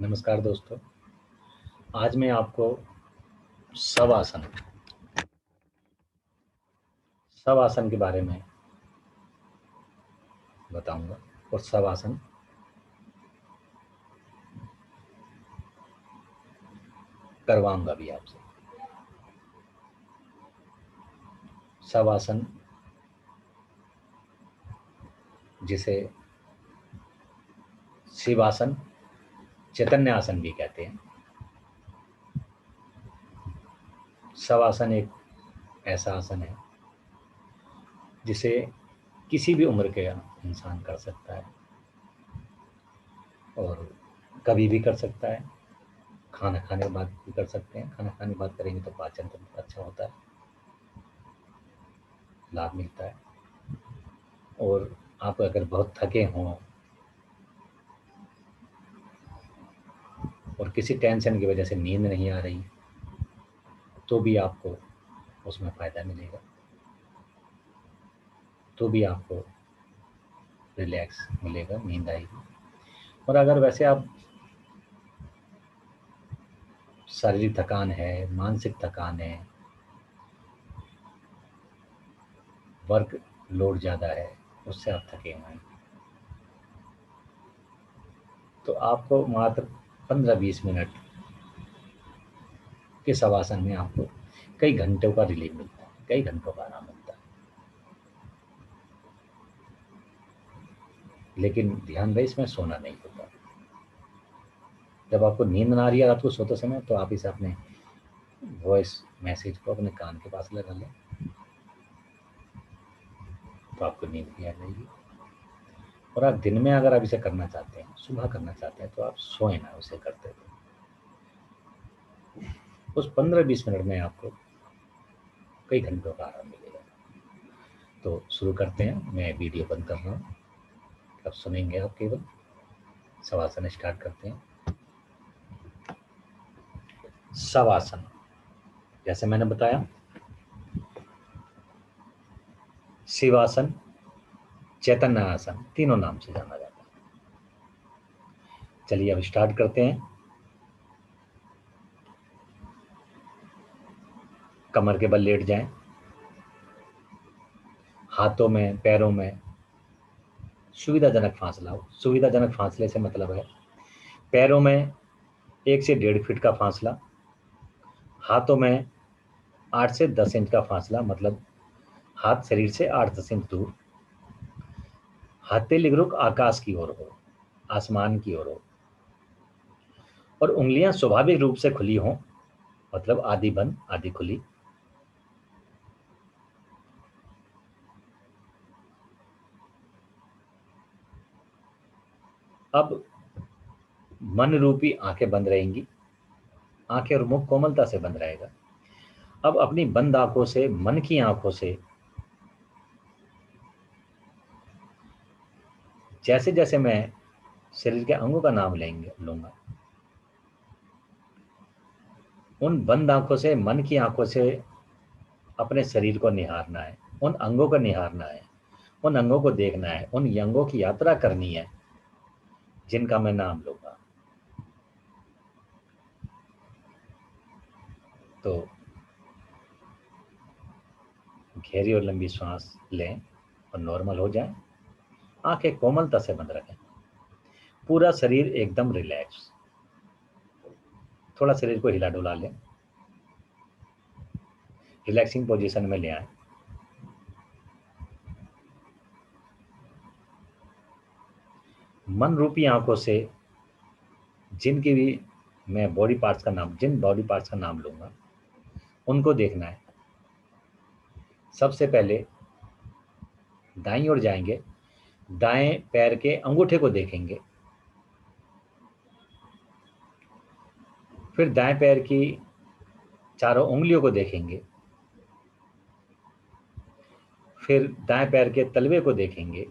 नमस्कार दोस्तों। आज मैं आपको शवासन शवासन के बारे में बताऊंगा और शवासन करवाऊंगा भी आपसे। शवासन जिसे शिवासन, चैतन्य आसन भी कहते हैं। शवासन एक ऐसा आसन है जिसे किसी भी उम्र के इंसान कर सकता है और कभी भी कर सकता है। खाना खाने के बाद भी कर सकते हैं। खाना खाने के बाद करेंगे तो पाचन तंत्र अच्छा होता है, लाभ मिलता है। और आप अगर बहुत थके हों और किसी टेंशन की वजह से नींद नहीं आ रही तो भी आपको उसमें फ़ायदा मिलेगा, तो भी आपको रिलैक्स मिलेगा, नींद आएगी। और अगर वैसे आप शारीरिक थकान है, मानसिक थकान है, वर्क लोड ज़्यादा है, उससे आप थके हुए हैं, तो आपको मात्र 15-20 मिनट के शवासन में आपको कई घंटों का रिलीफ मिलता है, कई घंटों का आराम मिलता है। लेकिन ध्यान रहे इसमें सोना नहीं होता। जब आपको नींद ना आ रही है रात को सोते समय तो आप इसे अपने वॉइस मैसेज को अपने कान के पास लगा लें, तो आपको नींद भी आ जाएगी। और आप दिन में अगर आप इसे करना चाहते हैं, सुबह करना चाहते हैं, तो आप सोए ना उसे करते हुए। उस 15-20 मिनट में आपको कई घंटों का आराम मिलेगा। तो शुरू करते हैं। मैं वीडियो बंद कर रहा हूँ, अब सुनेंगे आप केवल। शवासन स्टार्ट करते हैं। शवासन जैसे मैंने बताया, शिवासन, चैतन्य आसन, तीनों नाम से जाना जाता है। चलिए अब स्टार्ट करते हैं। कमर के बल लेट जाएं, हाथों में पैरों में सुविधाजनक फासला हो। सुविधाजनक फासले से मतलब है पैरों में 1 से 1.5 फीट का फासला, हाथों में 8 से 10 इंच का फासला, मतलब हाथ शरीर से 8-10 इंच दूर। हथेली रुख आकाश की ओर हो, आसमान की ओर हो, और उंगलियां स्वाभाविक रूप से खुली हों, मतलब आधी बंद आधी खुली। अब मन रूपी आंखें बंद रहेंगी, आंखें और मुख कोमलता से बंद रहेगा। अब अपनी बंद आंखों से, मन की आंखों से जैसे जैसे मैं शरीर के अंगों का नाम लूंगा, उन बंद आंखों से, मन की आंखों से अपने शरीर को निहारना है, उन अंगों को निहारना है, उन अंगों को देखना है, उन अंगों की यात्रा करनी है जिनका मैं नाम लूंगा। तो गहरी और लंबी सांस लें और नॉर्मल हो जाएं। आंखें कोमलता से बंद रखें, पूरा शरीर एकदम रिलैक्स। थोड़ा शरीर को हिला डुला लें, रिलैक्सिंग पोजीशन में ले आए। मन रूपी आंखों से जिन बॉडी पार्ट्स का नाम लूंगा उनको देखना है। सबसे पहले दाईं ओर जाएंगे, दाएं पैर के अंगूठे को देखेंगे, फिर दाएं पैर की चारों उंगलियों को देखेंगे, फिर दाएं पैर के तलवे को देखेंगे,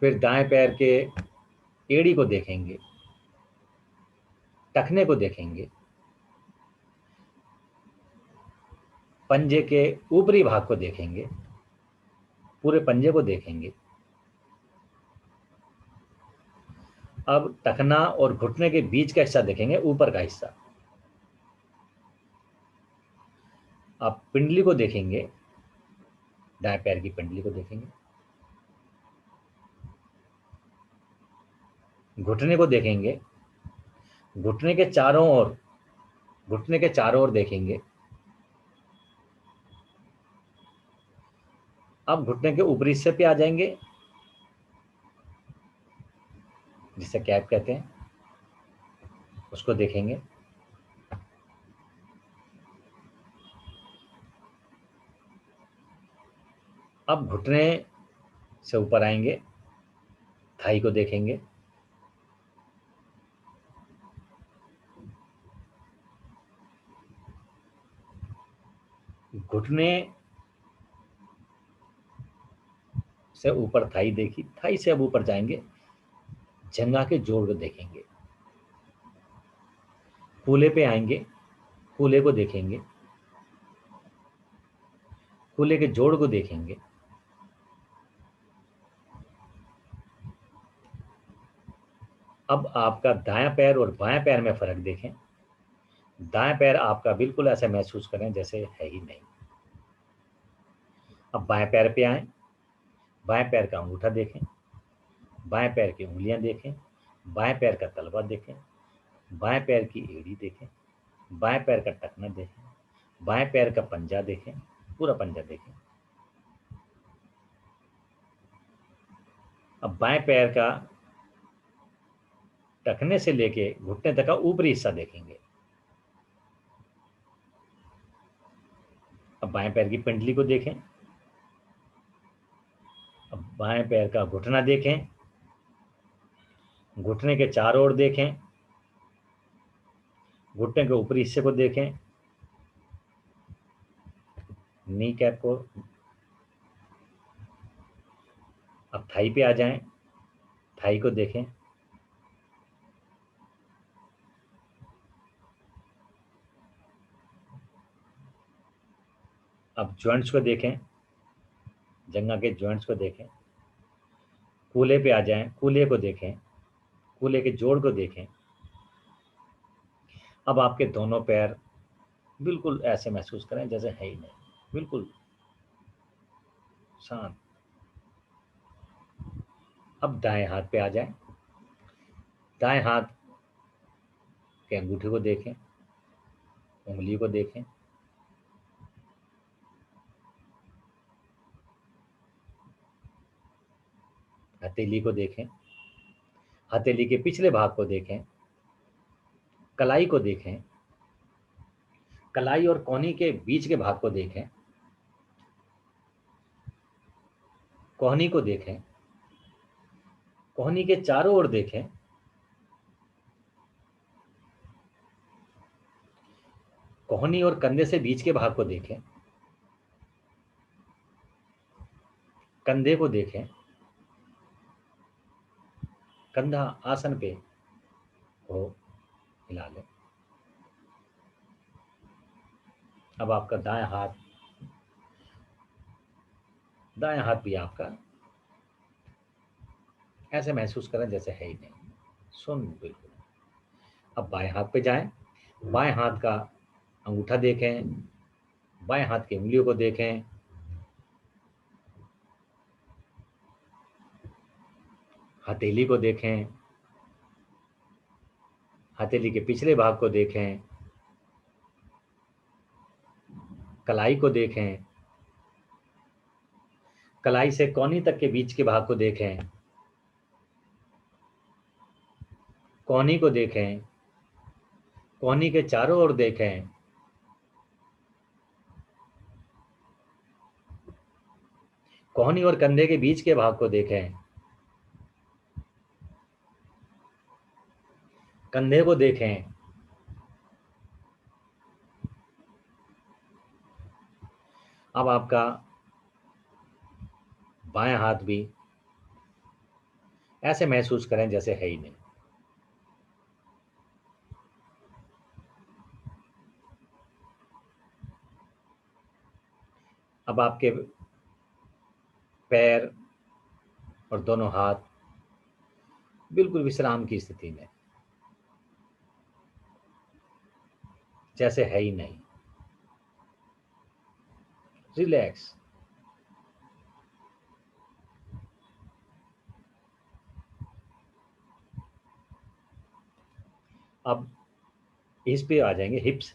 फिर दाएं पैर के एड़ी को देखेंगे, टखने को देखेंगे, पंजे के ऊपरी भाग को देखेंगे, पूरे पंजे को देखेंगे, अब टखना और घुटने के बीच का हिस्सा देखेंगे, ऊपर का हिस्सा। आप पिंडली को देखेंगे, दाएं पैर की पिंडली को देखेंगे, घुटने को देखेंगे, घुटने के चारों ओर, घुटने के चारों ओर देखेंगे। अब घुटने के ऊपरी हिस्से पे आ जाएंगे, जिसे कैप कहते हैं, उसको देखेंगे। अब घुटने से ऊपर आएंगे, थाई को देखेंगे, घुटने से ऊपर थाई देखी, थाई से अब ऊपर जाएंगे, जंघा के जोड़ को देखेंगे, कूल्हे पे आएंगे, कूल्हे को देखेंगे, कूल्हे के जोड़ को देखेंगे। अब आपका दायां पैर और बायां पैर में फर्क देखें। दायां पैर आपका बिल्कुल ऐसा महसूस करें जैसे है ही नहीं। अब बाएं पैर पे आए, बाएं पैर का अंगूठा देखें, बाएं पैर की उंगलियां देखें, बाएं पैर का तलवा देखें, बाएं पैर की एड़ी देखें, बाएं पैर का टखना देखें, बाएं पैर का पंजा देखें, पूरा पंजा देखें। अब बाएं पैर का टखने से लेके घुटने तक का ऊपरी हिस्सा देखेंगे। अब बाएं पैर की पिंडली को देखें, अब बाएं पैर का घुटना देखें, घुटने के चारों ओर देखें, घुटने के ऊपरी हिस्से को देखें, नी कैप को। अब थाई पे आ जाएं, थाई को देखें, अब जॉइंट्स को देखें, जंघा के जॉइंट्स को देखें, कूल्हे पे आ जाएं, कूल्हे को देखें, कूल्हे के जोड़ को देखें। अब आपके दोनों पैर बिल्कुल ऐसे महसूस करें जैसे है ही नहीं, बिल्कुल शांत। अब दाएं हाथ पे आ जाएं, दाएं हाथ के अंगूठे को देखें, उंगली को देखें, हथेली को देखें, हथेली के पिछले भाग को देखें, कलाई को देखें, कलाई और कोहनी के बीच के भाग को देखें, कोहनी को देखें, कोहनी के चारों ओर देखें, कोहनी और कंधे से बीच के भाग को देखें, कंधे को देखें, कंधा आसन पे हो, हिला लें। अब आपका दायां हाथ भी आपका ऐसे महसूस करें जैसे है ही नहीं, सुन बिल्कुल। अब बाएं हाथ पे जाएं, बाएं हाथ का अंगूठा देखें, बाएं हाथ की उंगलियों को देखें, हथेली को देखें, हथेली के पिछले भाग को देखें, कलाई को देखें, कलाई से कोहनी तक के बीच के भाग को देखें, कोहनी को देखें, कोहनी के चारों ओर देखें, कोहनी और कंधे के बीच के भाग को देखें, कंधे को देखें। अब आपका बायां हाथ भी ऐसे महसूस करें जैसे है ही नहीं। अब आपके पैर और दोनों हाथ बिल्कुल विश्राम की स्थिति में, जैसे है ही नहीं। रिलैक्स। अब इस पे आ जाएंगे, हिप्स।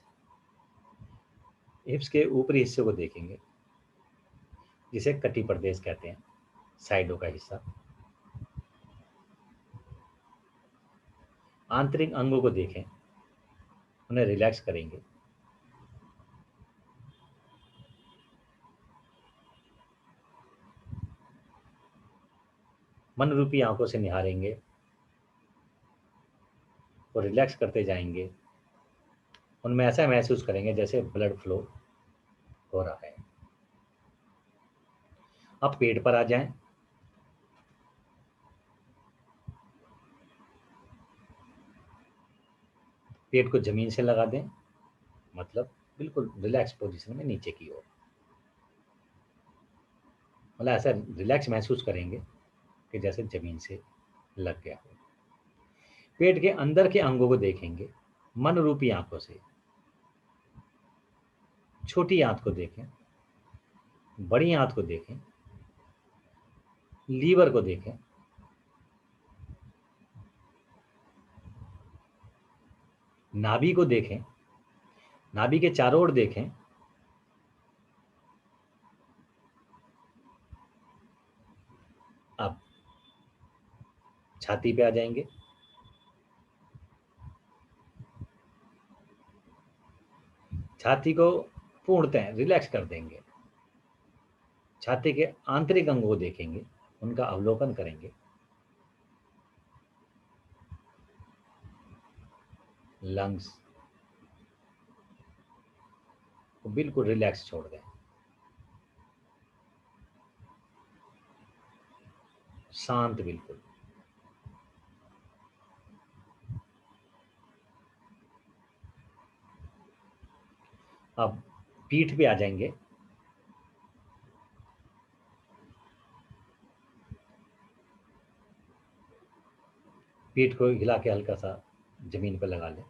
हिप्स के ऊपरी हिस्से को देखेंगे, जिसे कटी प्रदेश कहते हैं, साइडों का हिस्सा। आंतरिक अंगों को देखें, उन्हें रिलैक्स करेंगे। मन रूपी आंखों से निहारेंगे और रिलैक्स करते जाएंगे। उनमें ऐसा महसूस करेंगे जैसे ब्लड फ्लो हो रहा है। अब पेट पर आ जाएं। पेट को जमीन से लगा दें, मतलब बिल्कुल रिलैक्स पोजीशन में नीचे की ओर। मतलब ऐसा रिलैक्स महसूस करेंगे कि जैसे जमीन से लग गया हो। पेट के अंदर के अंगों को देखेंगे मन रूपी आंखों से। छोटी आंत को देखें, बड़ी आंत को देखें, लीवर को देखें, नाभि को देखें, नाभि के चारों ओर देखें। अब छाती पे आ जाएंगे। छाती को पूर्णतः रिलैक्स कर देंगे। छाती के आंतरिक अंगों को देखेंगे, उनका अवलोकन करेंगे। लंग्स को बिल्कुल रिलैक्स छोड़ दें, शांत बिल्कुल। अब पीठ पे आ जाएंगे। पीठ को हिला के हल्का सा जमीन पर लगा लें,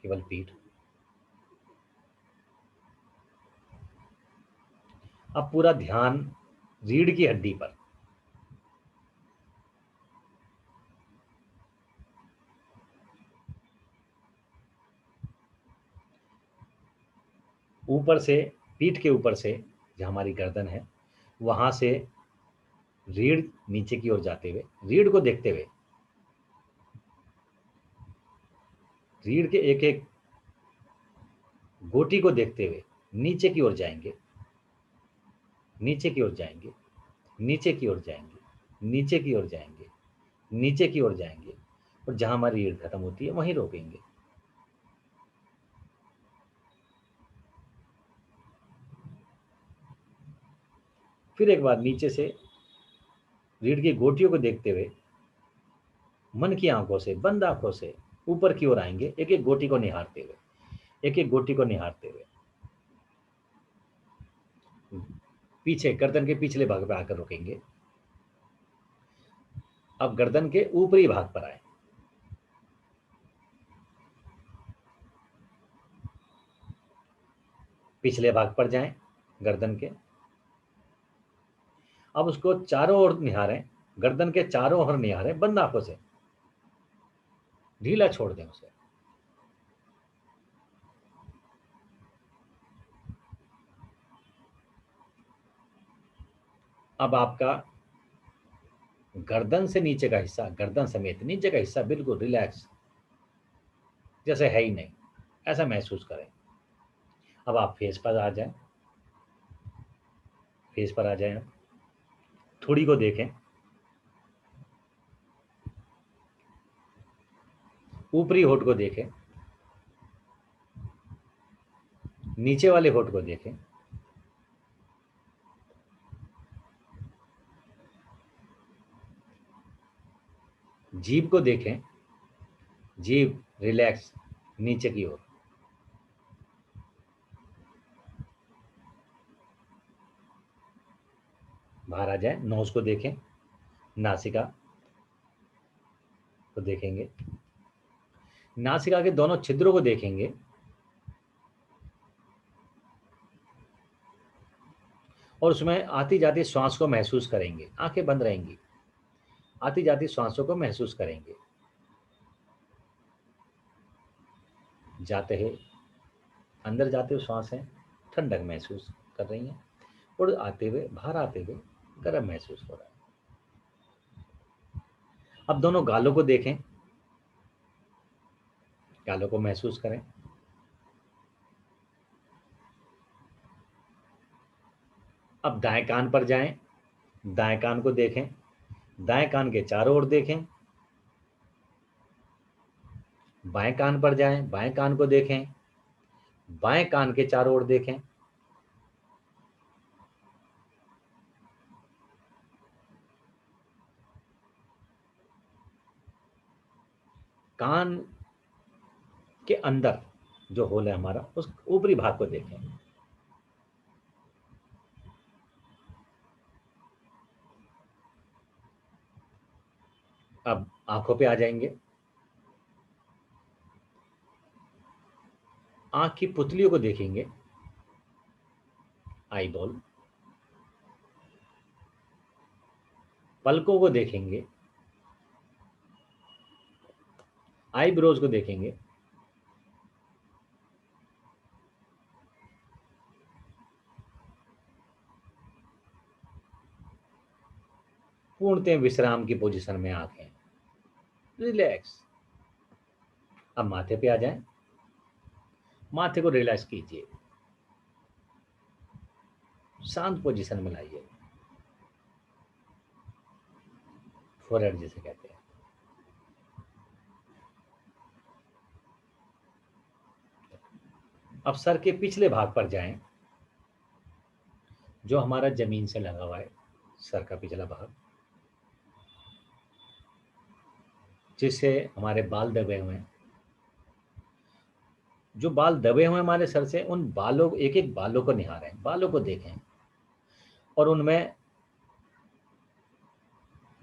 केवल पीठ। अब पूरा ध्यान रीढ़ की हड्डी पर। ऊपर से, पीठ के ऊपर से, जहाँ हमारी गर्दन है, वहां से रीढ़ नीचे की ओर जाते हुए, रीढ़ को देखते हुए, रीढ़ के एक एक गोटी को देखते हुए नीचे की ओर जाएंगे, नीचे की ओर जाएंगे, नीचे की ओर जाएंगे, नीचे की ओर जाएंगे, नीचे की ओर जाएंगे, और जहां हमारी रीढ़ खत्म होती है वहीं रोकेंगे। फिर एक बार नीचे से रीढ़ की गोटियों को देखते हुए मन की आंखों से, बंद आंखों से ऊपर की ओर आएंगे, एक एक गोटी को निहारते हुए, एक एक गोटी को निहारते हुए। पीछे गर्दन के पिछले भाग पर आकर रुकेंगे। अब गर्दन के ऊपरी भाग पर आए। पिछले भाग पर जाएं गर्दन के। अब उसको चारों ओर निहारें, गर्दन के चारों ओर निहारें बंद आंखों से। ढीला छोड़ दें उसे। अब आपका गर्दन से नीचे का हिस्सा, गर्दन समेत नीचे का हिस्सा बिल्कुल रिलैक्स, जैसे है ही नहीं, ऐसा महसूस करें। अब आप फेस पर आ जाएं। फेस पर आ जाएं। थोड़ी को देखें। ऊपरी होठ को देखें, नीचे वाले होठ को देखें। जीभ को देखें, जीभ रिलैक्स नीचे की ओर। बाहर आ जाए। नोज को देखें, नासिका। को देखेंगे, नासिका के दोनों छिद्रों को देखेंगे और उसमें आती जाती श्वास को महसूस करेंगे। आंखें बंद रहेंगी, आती जाती श्वासों को महसूस करेंगे। जाते हैं, अंदर जाते हुए श्वास है, ठंडक महसूस कर रही हैं, और आते हुए, बाहर आते हुए गर्म महसूस हो रहा है। अब दोनों गालों को देखें, गालों को महसूस करें। अब दाएं कान पर जाएं, दाएं कान को देखें, दाएं कान के चारों ओर देखें। बाएं कान पर जाएं, बाएं कान को देखें, बाएं कान के चारों ओर देखें। कान के अंदर जो होल है हमारा, उस ऊपरी भाग को देखें। अब आंखों पे आ जाएंगे, आंख की पुतलियों को देखेंगे, आई बॉल। पलकों को देखेंगे, आईब्रोज को देखेंगे, पूर्णतः विश्राम की पोजीशन में आंखें, रिलैक्स। अब माथे पे आ जाएं, माथे को रिलैक्स कीजिए, शांत पोजीशन में लाइए, फोरहेड जिसे कहते हैं। अब सर के पिछले भाग पर जाएं, जो हमारा जमीन से लगा हुआ है, सर का पिछला भाग, जिससे हमारे बाल दबे हुए हैं। जो बाल दबे हुए हैं हमारे सर से, उन बालों, एक एक बालों को निहारें, बालों को देखें और उनमें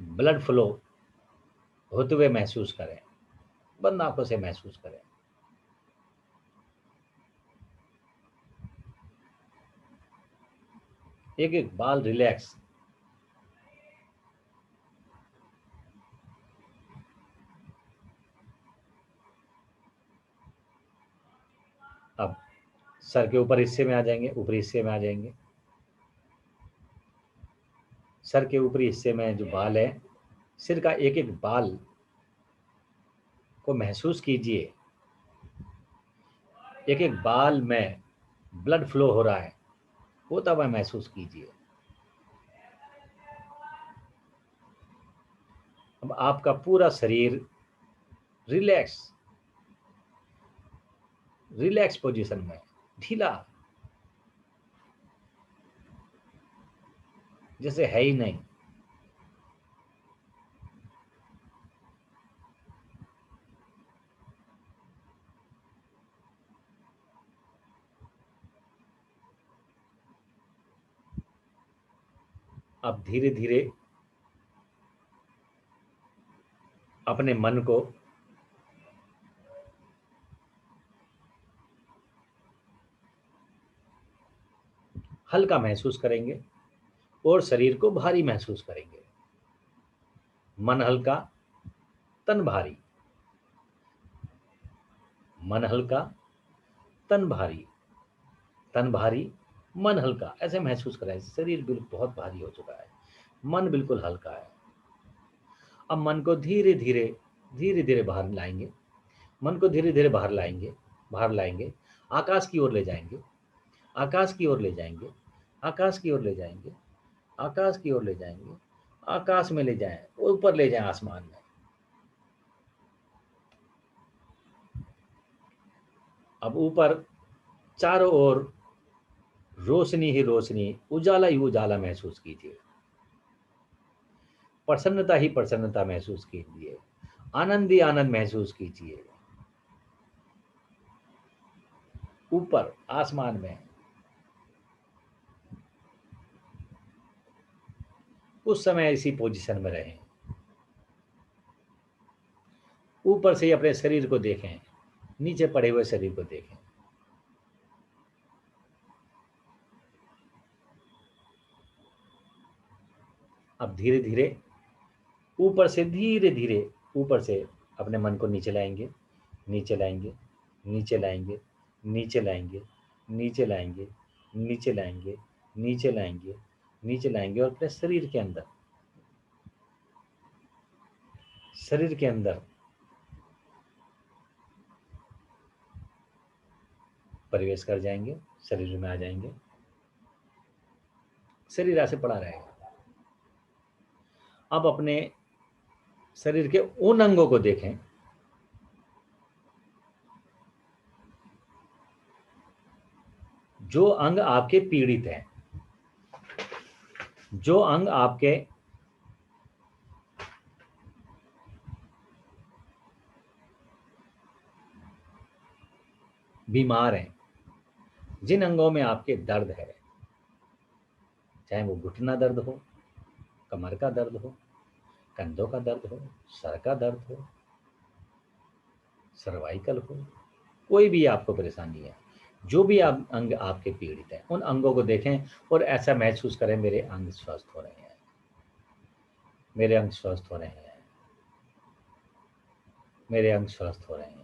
ब्लड फ्लो होते हुए महसूस करें, बंद आंखों से महसूस करें। एक एक बाल रिलैक्स। अब सर के ऊपर हिस्से में आ जाएंगे, ऊपरी हिस्से में आ जाएंगे। सर के ऊपरी हिस्से में जो बाल है, सिर का एक एक बाल को महसूस कीजिए। एक एक बाल में ब्लड फ्लो हो रहा है, होता हुआ महसूस कीजिए। अब आपका पूरा शरीर रिलैक्स, रिलैक्स पोजीशन में, ढीला, जैसे है ही नहीं। अब धीरे धीरे अपने मन को हल्का महसूस करेंगे और शरीर को भारी महसूस करेंगे। मन हल्का, तन भारी, मन हल्का, तन भारी, तन भारी, मन हल्का, ऐसे महसूस कराएं। शरीर बिल्कुल बहुत भारी हो चुका है, मन बिल्कुल हल्का है। अब मन को धीरे धीरे, धीरे धीरे बाहर लाएंगे, मन को धीरे धीरे बाहर लाएंगे, बाहर लाएंगे, आकाश की ओर ले जाएंगे, आकाश की ओर ले जाएंगे, आकाश की ओर ले जाएंगे, आकाश की ओर ले जाएंगे, आकाश में ले जाएं, ऊपर ले जाएं, आसमान में। अब ऊपर चारों ओर रोशनी ही रोशनी, उजाला ही उजाला महसूस कीजिए, प्रसन्नता ही प्रसन्नता महसूस कीजिए, आनंद ही आनंद महसूस कीजिए। ऊपर आसमान में उस समय इसी पोजीशन में रहें। ऊपर से ही अपने शरीर को देखें, नीचे पड़े हुए शरीर को देखें। अब धीरे धीरे ऊपर से, धीरे धीरे ऊपर से अपने मन को नीचे लाएंगे, नीचे लाएंगे, नीचे लाएंगे, नीचे लाएंगे, नीचे लाएंगे, नीचे लाएंगे, नीचे लाएंगे, नीचे लाएंगे, और अपने शरीर के अंदर, शरीर के अंदर प्रवेश कर जाएंगे, शरीर में आ जाएंगे। शरीर ऐसे पड़ा रहेगा। अब अपने शरीर के उन अंगों को देखें जो अंग आपके पीड़ित हैं, जो अंग आपके बीमार हैं, जिन अंगों में आपके दर्द है, चाहे वो घुटना दर्द हो, कमर का दर्द हो, कंधों का दर्द हो, सर का दर्द हो, सर्वाइकल हो, कोई भी आपको परेशानी है, जो भी अंग आपके पीड़ित है, उन अंगों को देखें और ऐसा महसूस करें, मेरे अंग स्वस्थ हो रहे हैं, मेरे अंग स्वस्थ हो रहे हैं, मेरे अंग स्वस्थ हो रहे हैं।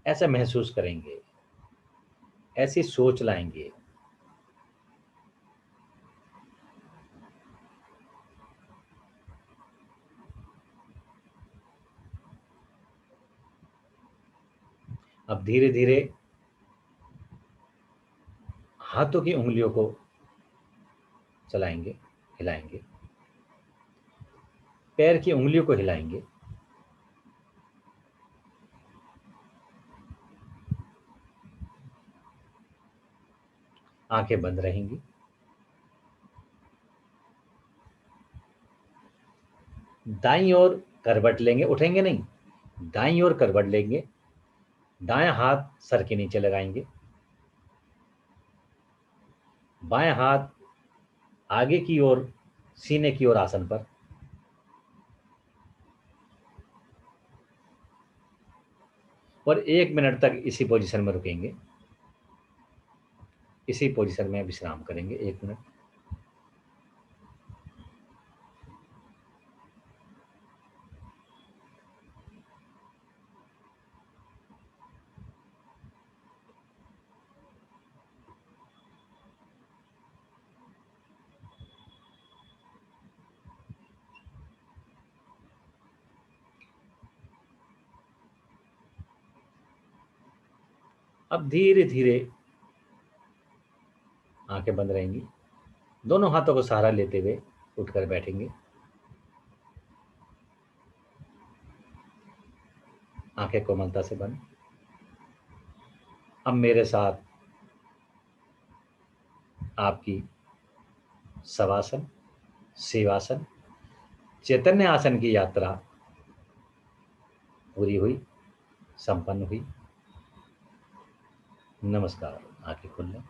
ऐसा महसूस करेंगे, ऐसी सोच लाएंगे। अब धीरे धीरे हाथों की उंगलियों को चलाएंगे, हिलाएंगे, पैर की उंगलियों को हिलाएंगे, आंखें बंद रहेंगी। दाईं ओर करवट लेंगे, उठेंगे नहीं, दाईं ओर करवट लेंगे, दायां हाथ सर के नीचे लगाएंगे, बायां हाथ आगे की ओर, सीने की ओर आसन पर, और 1 मिनट तक इसी पोजीशन में रुकेंगे, इसी पोजीशन में विश्राम करेंगे 1 मिनट। अब धीरे धीरे आंखें बंद रहेंगी, दोनों हाथों को सहारा लेते हुए उठकर बैठेंगे, आंखें कोमलता से बंद। अब मेरे साथ आपकी शवासन, शिवासन, चैतन्य आसन की यात्रा पूरी हुई, संपन्न हुई। नमस्कार। आंखें खोल लें।